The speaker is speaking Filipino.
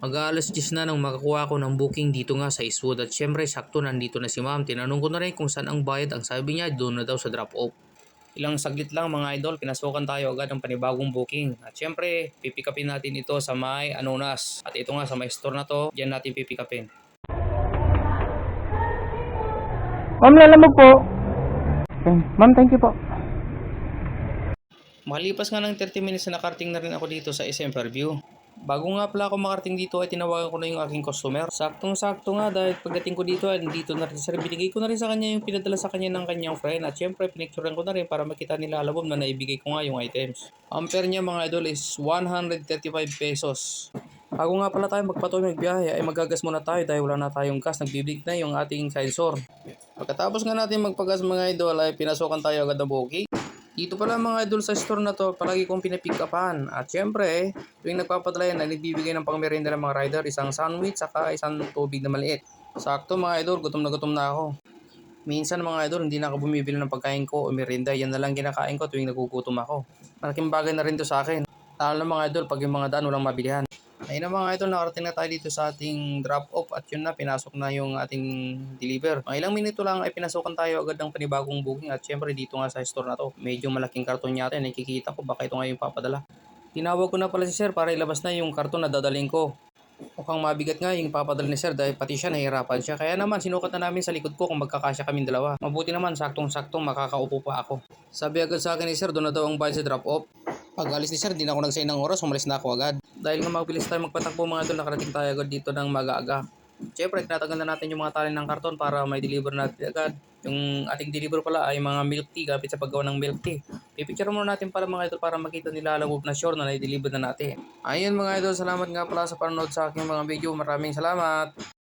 Mag-aalas 10 na nang makakuha ko ng booking dito nga sa Eastwood at syempre sakto nandito na si ma'am. Tinanong ko na rin kung saan ang bayad. Ang sabi niya doon na daw sa drop off. Ilang saglit lang mga idol, pinasukan tayo agad ng panibagong booking. At syempre, pipikapin natin ito sa may Anonas. At ito nga sa may store na to, diyan natin pipikapin. Ma'am, lalamog po. Okay. Ma'am, thank you po. Makalipas nga ng 30 minutes na nakarating na rin ako dito sa SM Fairview. Bago nga pala ako makarating dito ay tinawagan ko na yung aking customer. Saktong-sakto nga dahil pagdating ko dito ay nandito na rin sir. Binigay ko na rin sa kanya yung pinadala sa kanya ng kanyang friend. At syempre pinicturean ko na rin para makita nila alabom na naibigay ko nga yung items. Ang fare niya mga idol is 135 pesos. Bago nga pala tayo magpatuloy magbiyahe ay magagas muna tayo dahil wala na tayong gas. Nagbiblink na yung ating sensor. Pagkatapos nga natin magpagas mga idol ay pinasukan tayo agad ng booking. Dito pala mga idol sa store na to, palagi kong pinapick upan. At syempre, tuwing nagpapadala yan, nagbibigay ng pangmerienda ng mga rider, isang sandwich saka isang tubig na maliit. Sakto mga idol, gutom na ako. Minsan mga idol, hindi na ako bumibili ng pagkain ko o merienda, yan na lang kinakain ko tuwing nagugutom ako. Malaking bagay na rin to sa akin. Lalo na mga idol, pag yung mga daan walang mabilihan. Ayun na mga idol, nakarating na tayo dito sa ating drop off at yun na, pinasok na yung ating deliver. Mga ilang minuto lang ay pinasukan tayo agad ng panibagong booking at syempre dito nga sa store na to. Medyo malaking karton yata, nakikita ko baka ito nga yung papadala. Tinawag ko na pala si sir para ilabas na yung karton na dadaling ko. Mukhang mabigat nga yung papadala ni sir dahil pati siya nahihirapan siya. Kaya naman sinukat na namin sa likod ko kung magkakasya kaming dalawa. Mabuti naman saktong-saktong makakaupo pa ako. Sabi agad sa akin ni sir, doon na daw ang bayad sa drop off. Pag alis ni sir, di na ako nagsayang ng oras, umalis na ako agad. Dahil nga mabilis tayo magpatakbo mga idol, nakarating tayo agad dito ng maaga-aga. Siyempre, tinatanggal na natin yung mga tali ng karton para may deliver natin agad. Yung ating deliver pala ay mga milk tea, kapit sa paggawa ng milk tea. Pipicture muna natin pala mga idol para makita nila lagog na sure na na-deliver na natin. Ayun mga idol, salamat nga pala sa panonood sa aking mga video. Maraming salamat!